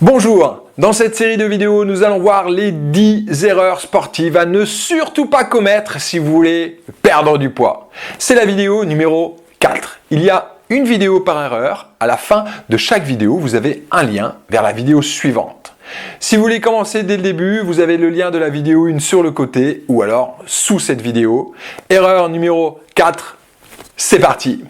Bonjour, dans cette série de vidéos, nous allons voir les 10 erreurs sportives à ne surtout pas commettre si vous voulez perdre du poids. C'est la vidéo numéro 4. Il y a une vidéo par erreur. À la fin de chaque vidéo, vous avez un lien vers la vidéo suivante. Si vous voulez commencer dès le début, vous avez le lien de la vidéo 1 sur le côté ou alors sous cette vidéo. Erreur numéro 4, c'est parti!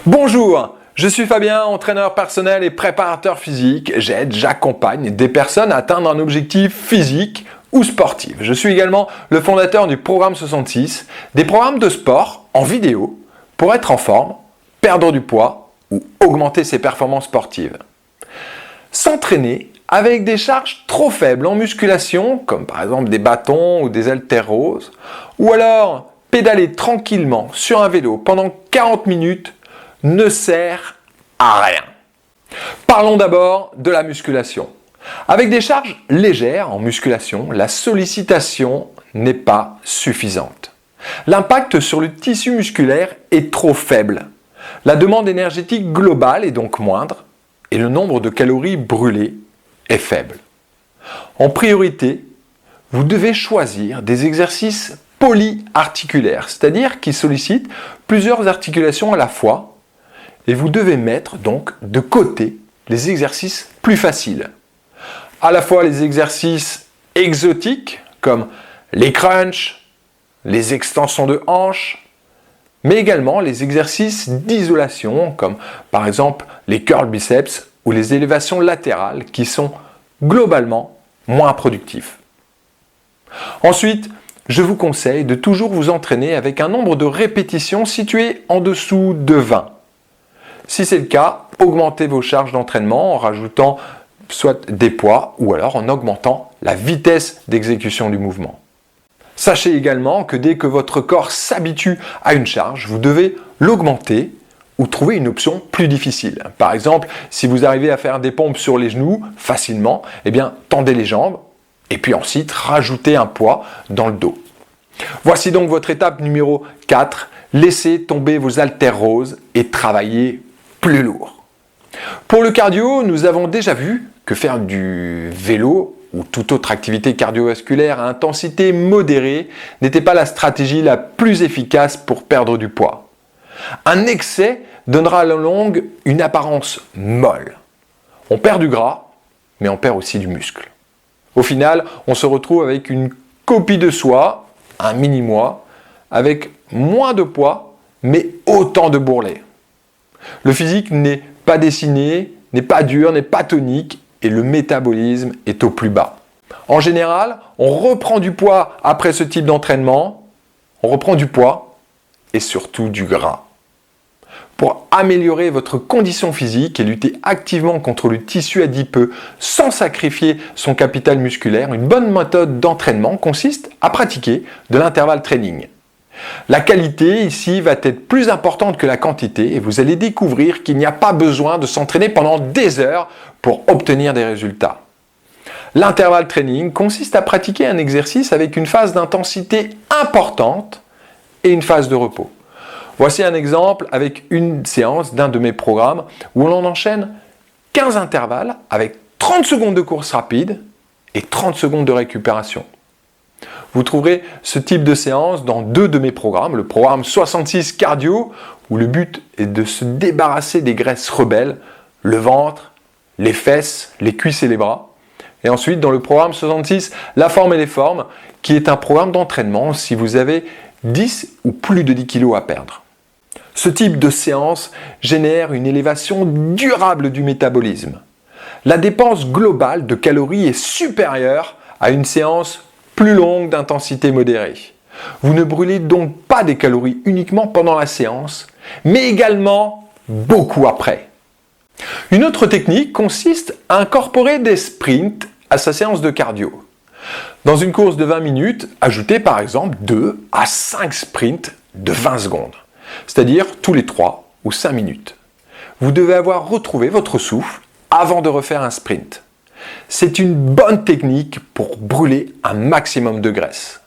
Bonjour, je suis Fabien, entraîneur personnel et préparateur physique. J'accompagne des personnes à atteindre un objectif physique ou sportif. Je suis également le fondateur du Programme 66, des programmes de sport en vidéo pour être en forme, perdre du poids ou augmenter ses performances sportives. S'entraîner avec des charges trop faibles en musculation, comme par exemple des bâtons ou des haltères roses, ou alors pédaler tranquillement sur un vélo pendant 40 minutes ne sert à rien. Parlons d'abord de la musculation. Avec des charges légères en musculation, la sollicitation n'est pas suffisante. L'impact sur le tissu musculaire est trop faible. La demande énergétique globale est donc moindre et le nombre de calories brûlées est faible. En priorité, vous devez choisir des exercices polyarticulaires, c'est-à-dire qui sollicitent plusieurs articulations à la fois. Et vous devez mettre donc de côté les exercices plus faciles. À la fois les exercices exotiques comme les crunchs, les extensions de hanches, mais également les exercices d'isolation comme par exemple les curls biceps ou les élévations latérales qui sont globalement moins productifs. Ensuite, je vous conseille de toujours vous entraîner avec un nombre de répétitions situé en dessous de 20. Si c'est le cas, augmentez vos charges d'entraînement en rajoutant soit des poids ou alors en augmentant la vitesse d'exécution du mouvement. Sachez également que dès que votre corps s'habitue à une charge, vous devez l'augmenter ou trouver une option plus difficile. Par exemple, si vous arrivez à faire des pompes sur les genoux facilement, tendez les jambes et puis ensuite rajoutez un poids dans le dos. Voici donc votre étape numéro 4. Laissez tomber vos haltères roses et travaillez plus lourd. Pour le cardio, nous avons déjà vu que faire du vélo ou toute autre activité cardiovasculaire à intensité modérée n'était pas la stratégie la plus efficace pour perdre du poids. Un excès donnera à la longue une apparence molle. On perd du gras, mais on perd aussi du muscle. Au final, on se retrouve avec une copie de soi, un mini-moi, avec moins de poids, mais autant de bourrelets. Le physique n'est pas dessiné, n'est pas dur, n'est pas tonique et le métabolisme est au plus bas. En général, on reprend du poids après ce type d'entraînement, on reprend du poids et surtout du gras. Pour améliorer votre condition physique et lutter activement contre le tissu adipeux sans sacrifier son capital musculaire, une bonne méthode d'entraînement consiste à pratiquer de l'intervalle training. La qualité ici va être plus importante que la quantité et vous allez découvrir qu'il n'y a pas besoin de s'entraîner pendant des heures pour obtenir des résultats. L'intervalle training consiste à pratiquer un exercice avec une phase d'intensité importante et une phase de repos. Voici un exemple avec une séance d'un de mes programmes où l'on enchaîne 15 intervalles avec 30 secondes de course rapide et 30 secondes de récupération. Vous trouverez ce type de séance dans 2 de mes programmes, le programme 66 cardio, où le but est de se débarrasser des graisses rebelles, le ventre, les fesses, les cuisses et les bras. Et ensuite, dans le programme 66, la forme et les formes, qui est un programme d'entraînement si vous avez 10 ou plus de 10 kg à perdre. Ce type de séance génère une élévation durable du métabolisme. La dépense globale de calories est supérieure à une séance plus longue d'intensité modérée. Vous ne brûlez donc pas des calories uniquement pendant la séance, mais également beaucoup après. Une autre technique consiste à incorporer des sprints à sa séance de cardio. Dans une course de 20 minutes, ajoutez par exemple 2 à 5 sprints de 20 secondes, c'est-à-dire tous les 3 ou 5 minutes. Vous devez avoir retrouvé votre souffle avant de refaire un sprint. C'est une bonne technique pour brûler un maximum de graisse.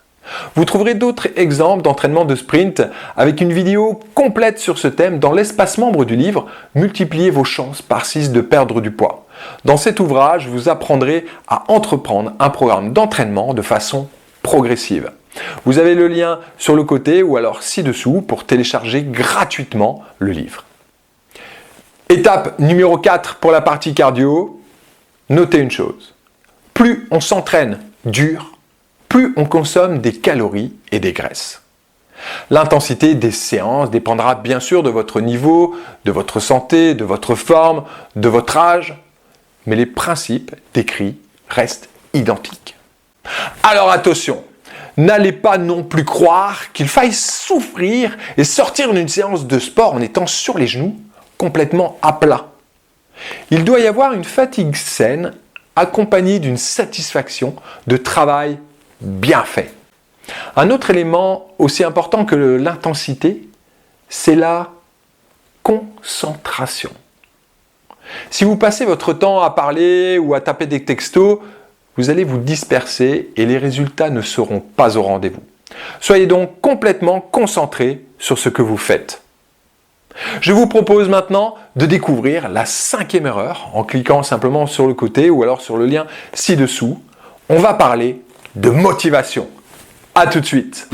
Vous trouverez d'autres exemples d'entraînement de sprint avec une vidéo complète sur ce thème dans l'espace membre du livre « Multipliez vos chances par 6 de perdre du poids ». Dans cet ouvrage, vous apprendrez à entreprendre un programme d'entraînement de façon progressive. Vous avez le lien sur le côté ou alors ci-dessous pour télécharger gratuitement le livre. Étape numéro 4 pour la partie cardio, notez une chose. Plus on s'entraîne dur, plus on consomme des calories et des graisses. L'intensité des séances dépendra bien sûr de votre niveau, de votre santé, de votre forme, de votre âge, mais les principes décrits restent identiques. Alors attention, n'allez pas non plus croire qu'il faille souffrir et sortir d'une séance de sport en étant sur les genoux, complètement à plat. Il doit y avoir une fatigue saine accompagnée d'une satisfaction de travail bien fait. Un autre élément aussi important que l'intensité, c'est la concentration. Si vous passez votre temps à parler ou à taper des textos, vous allez vous disperser et les résultats ne seront pas au rendez-vous. Soyez donc complètement concentré sur ce que vous faites. Je vous propose maintenant de découvrir la 5e erreur en cliquant simplement sur le côté ou alors sur le lien ci-dessous. On va parler de motivation. À tout de suite.